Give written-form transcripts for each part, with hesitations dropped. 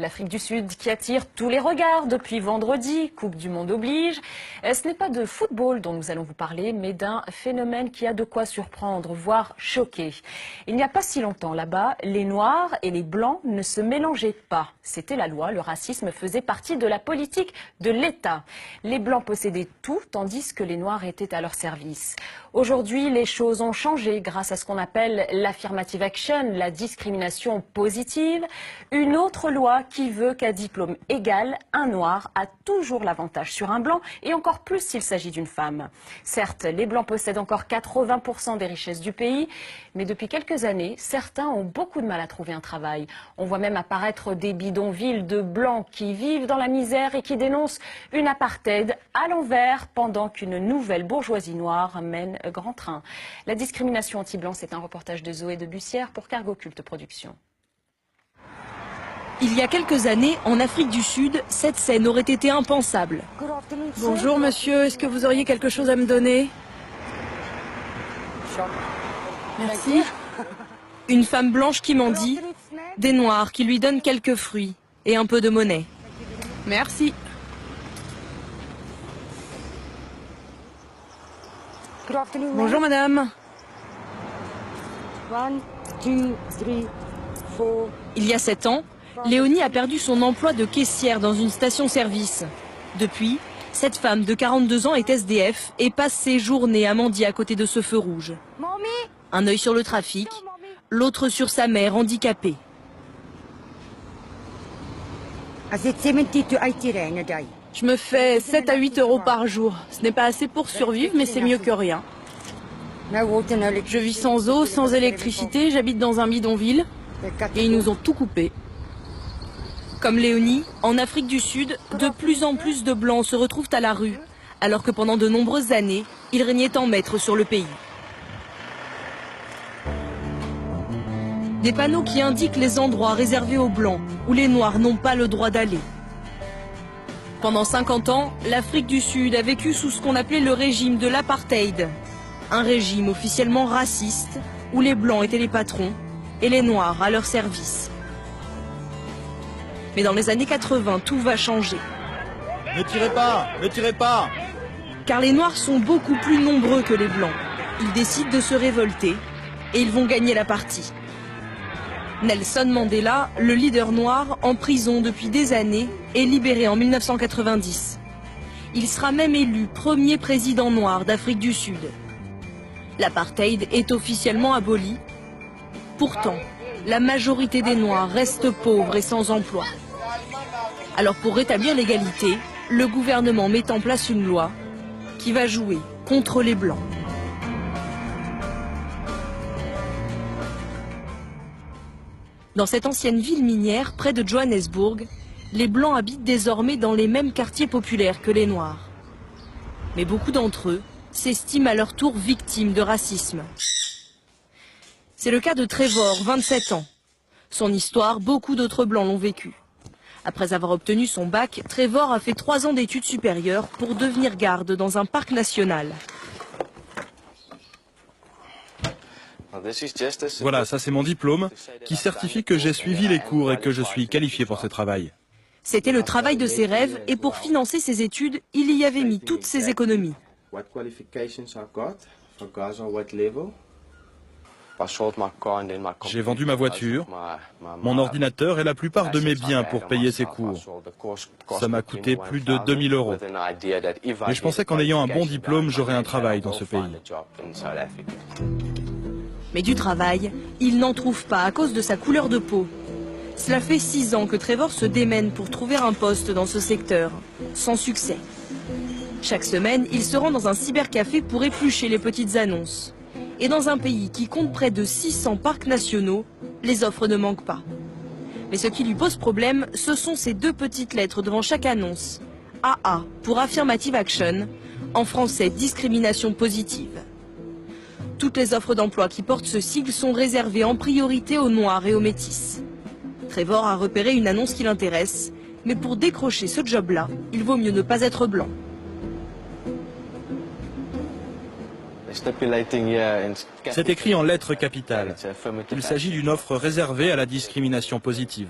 L'Afrique du Sud qui attire tous les regards depuis vendredi, Coupe du Monde oblige. Ce n'est pas de football dont nous allons vous parler, mais d'un phénomène qui a de quoi surprendre, voire choquer. Il n'y a pas si longtemps là-bas, les Noirs et les Blancs ne se mélangeaient pas. C'était la loi, le racisme faisait partie de la politique de l'État. Les Blancs possédaient tout, tandis que les Noirs étaient à leur service. Aujourd'hui, les choses ont changé grâce à ce qu'on appelle l'affirmative action, la discrimination positive, une autre loi qui veut qu'à diplôme égal, un noir a toujours l'avantage sur un blanc et encore plus s'il s'agit d'une femme. Certes, les blancs possèdent encore 80% des richesses du pays, mais depuis quelques années, certains ont beaucoup de mal à trouver un travail. On voit même apparaître des bidonvilles de blancs qui vivent dans la misère et qui dénoncent une apartheid à l'envers pendant qu'une nouvelle bourgeoisie noire mène grand train. La discrimination anti-blanc, c'est un reportage de Zoé de Bussière pour Cargo Culte Productions. Il y a quelques années, en Afrique du Sud, cette scène aurait été impensable. Bonjour monsieur, est-ce que vous auriez quelque chose à me donner? Merci. Une femme blanche qui mendie, des noirs qui lui donnent quelques fruits et un peu de monnaie. Merci. Bonjour madame. Il y a 7 ans, Léonie a perdu son emploi de caissière dans une station-service. Depuis, cette femme de 42 ans est SDF et passe ses journées à mendier à côté de ce feu rouge. Un œil sur le trafic, l'autre sur sa mère handicapée. Je me fais 7 à 8 euros par jour. Ce n'est pas assez pour survivre, mais c'est mieux que rien. Je vis sans eau, sans électricité, j'habite dans un bidonville et ils nous ont tout coupé. Comme Léonie, en Afrique du Sud, de plus en plus de Blancs se retrouvent à la rue, alors que pendant de nombreuses années, ils régnaient en maître sur le pays. Des panneaux qui indiquent les endroits réservés aux Blancs, où les Noirs n'ont pas le droit d'aller. Pendant 50 ans, l'Afrique du Sud a vécu sous ce qu'on appelait le régime de l'apartheid. Un régime officiellement raciste, où les Blancs étaient les patrons et les Noirs à leur service. Mais dans les années 80, tout va changer. Ne tirez pas, ne tirez pas! Car les Noirs sont beaucoup plus nombreux que les Blancs. Ils décident de se révolter et ils vont gagner la partie. Nelson Mandela, le leader noir, en prison depuis des années, est libéré en 1990. Il sera même élu premier président noir d'Afrique du Sud. L'apartheid est officiellement aboli. Pourtant, la majorité des Noirs restent pauvres et sans emploi. Alors pour rétablir l'égalité, le gouvernement met en place une loi qui va jouer contre les Blancs. Dans cette ancienne ville minière, près de Johannesburg, les Blancs habitent désormais dans les mêmes quartiers populaires que les Noirs. Mais beaucoup d'entre eux s'estiment à leur tour victimes de racisme. C'est le cas de Trevor, 27 ans. Son histoire, beaucoup d'autres Blancs l'ont vécue. Après avoir obtenu son bac, Trevor a fait 3 ans d'études supérieures pour devenir garde dans un parc national. Voilà, ça c'est mon diplôme qui certifie que j'ai suivi les cours et que je suis qualifié pour ce travail. C'était le travail de ses rêves et pour financer ses études, il y avait mis toutes ses économies. J'ai vendu ma voiture, mon ordinateur et la plupart de mes biens pour payer ces cours. Ça m'a coûté plus de 2000 euros. Mais je pensais qu'en ayant un bon diplôme, j'aurais un travail dans ce pays. Mais du travail, il n'en trouve pas à cause de sa couleur de peau. Cela fait 6 ans que Trevor se démène pour trouver un poste dans ce secteur, sans succès. Chaque semaine, il se rend dans un cybercafé pour éplucher les petites annonces. Et dans un pays qui compte près de 600 parcs nationaux, les offres ne manquent pas. Mais ce qui lui pose problème, ce sont ces 2 petites lettres devant chaque annonce. AA pour Affirmative Action, en français discrimination positive. Toutes les offres d'emploi qui portent ce sigle sont réservées en priorité aux Noirs et aux Métis. Trevor a repéré une annonce qui l'intéresse, mais pour décrocher ce job-là, il vaut mieux ne pas être blanc. C'est écrit en lettres capitales. Il s'agit d'une offre réservée à la discrimination positive.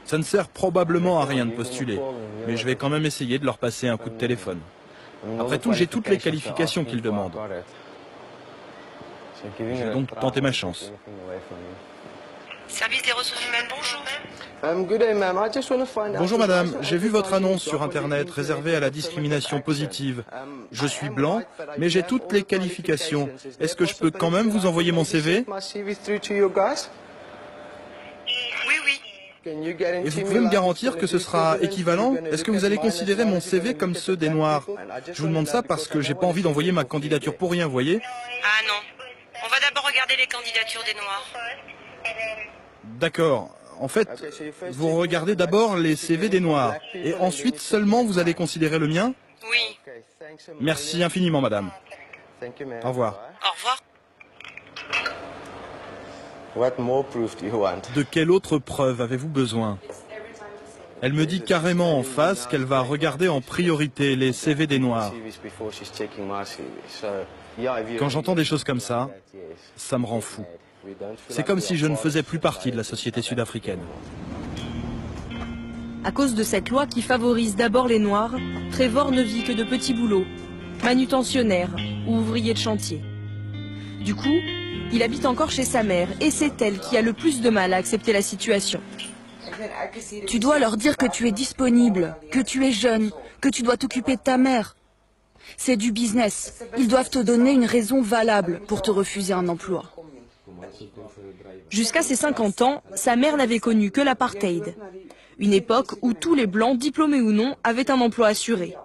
Ça ne sert probablement à rien de postuler, mais je vais quand même essayer de leur passer un coup de téléphone. Après tout, j'ai toutes les qualifications qu'ils demandent. Je vais donc tenter ma chance. Service des ressources humaines, bonjour. Bonjour madame, j'ai vu votre annonce sur Internet réservée à la discrimination positive. Je suis blanc, mais j'ai toutes les qualifications. Est-ce que je peux quand même vous envoyer mon CV? Oui, oui. Et vous pouvez me garantir que ce sera équivalent? Est-ce que vous allez considérer mon CV comme ceux des Noirs? Je vous demande ça parce que j'ai pas envie d'envoyer ma candidature pour rien, voyez? Ah non. On va d'abord regarder les candidatures des Noirs. D'accord. En fait, vous regardez d'abord les CV des Noirs et ensuite seulement vous allez considérer le mien? Oui. Merci infiniment, madame. Au revoir. Au revoir. De quelle autre preuve avez-vous besoin? Elle me dit carrément en face qu'elle va regarder en priorité les CV des Noirs. Quand j'entends des choses comme ça, ça me rend fou. C'est comme si je ne faisais plus partie de la société sud-africaine. À cause de cette loi qui favorise d'abord les Noirs, Trevor ne vit que de petits boulots, manutentionnaire ou ouvrier de chantier. Du coup, il habite encore chez sa mère et c'est elle qui a le plus de mal à accepter la situation. Tu dois leur dire que tu es disponible, que tu es jeune, que tu dois t'occuper de ta mère. C'est du business. Ils doivent te donner une raison valable pour te refuser un emploi. Jusqu'à ses 50 ans, sa mère n'avait connu que l'apartheid, une époque où tous les Blancs, diplômés ou non, avaient un emploi assuré.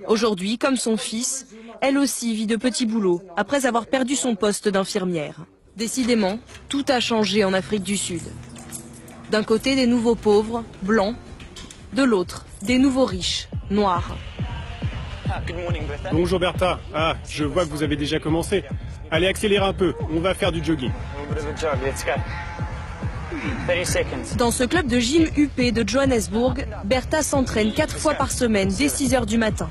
Aujourd'hui, comme son fils, elle aussi vit de petits boulots après avoir perdu son poste d'infirmière. Décidément, tout a changé en Afrique du Sud. D'un côté, des nouveaux pauvres, blancs, de l'autre, des nouveaux riches, noirs. Bonjour Bertha. Ah, je vois que vous avez déjà commencé. Allez, accélérez un peu, on va faire du jogging. Dans ce club de gym UP de Johannesburg, Bertha s'entraîne 4 fois par semaine dès 6 h du matin.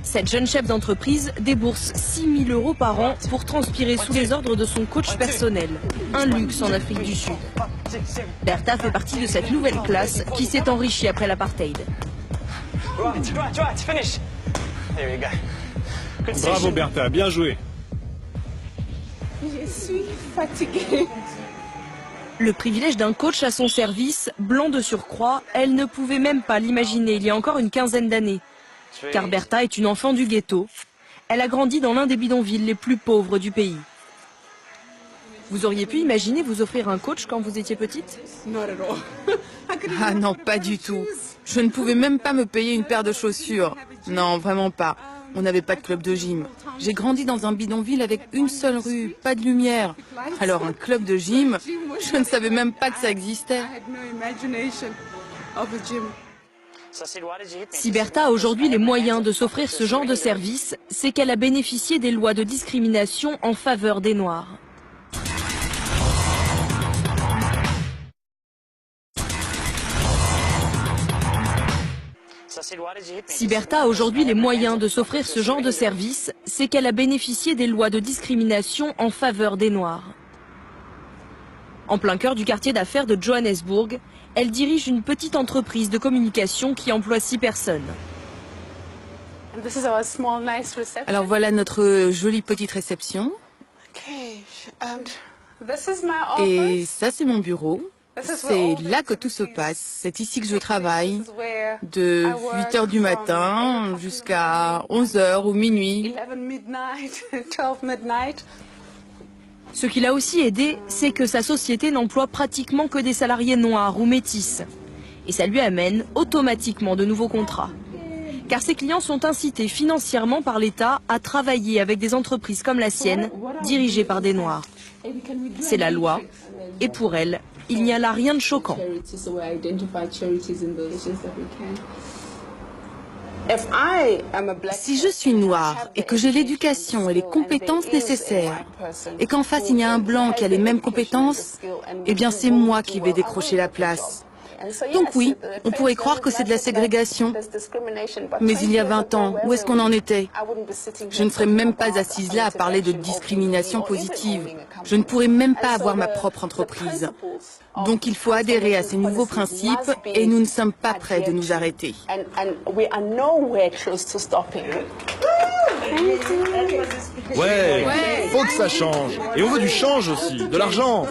Cette jeune chef d'entreprise débourse 6 000 € par an pour transpirer sous les ordres de son coach personnel. Un luxe en Afrique du Sud. Bertha fait partie de cette nouvelle classe qui s'est enrichie après l'apartheid. Bravo Bertha, bien joué. Je suis fatiguée. Le privilège d'un coach à son service, blanc de surcroît, elle ne pouvait même pas l'imaginer il y a encore une quinzaine d'années. Car Bertha est une enfant du ghetto. Elle a grandi dans l'un des bidonvilles les plus pauvres du pays. Vous auriez pu imaginer vous offrir un coach quand vous étiez petite? Ah non, pas du tout. Je ne pouvais même pas me payer une paire de chaussures. Non, vraiment pas. On n'avait pas de club de gym. J'ai grandi dans un bidonville avec une seule rue, pas de lumière. Alors un club de gym, je ne savais même pas que ça existait. Si Bertha a aujourd'hui les moyens de s'offrir ce genre de service, c'est qu'elle a bénéficié des lois de discrimination en faveur des Noirs. Si Bertha a aujourd'hui les moyens de s'offrir ce genre de service, c'est qu'elle a bénéficié des lois de discrimination en faveur des Noirs. En plein cœur du quartier d'affaires de Johannesburg, elle dirige une petite entreprise de communication qui emploie 6 personnes. Alors voilà notre jolie petite réception. Et ça c'est mon bureau. C'est là que tout se passe. C'est ici que je travaille, de 8 h du matin jusqu'à 11 h ou minuit. Ce qui l'a aussi aidé, c'est que sa société n'emploie pratiquement que des salariés noirs ou métis. Et ça lui amène automatiquement de nouveaux contrats. Car ses clients sont incités financièrement par l'État à travailler avec des entreprises comme la sienne, dirigées par des Noirs. C'est la loi. Et pour elle, il n'y a là rien de choquant. Si je suis noire et que j'ai l'éducation et les compétences nécessaires, et qu'en face il y a un blanc qui a les mêmes compétences, eh bien c'est moi qui vais décrocher la place. Donc oui, on pourrait croire que c'est de la ségrégation. Mais il y a 20 ans, où est-ce qu'on en était? Je ne serais même pas assise là à parler de discrimination positive. Je ne pourrais même pas avoir ma propre entreprise. Donc il faut adhérer à ces nouveaux principes et nous ne sommes pas prêts de nous arrêter. Ouais, faut que ça change. Et on veut du change aussi, de l'argent.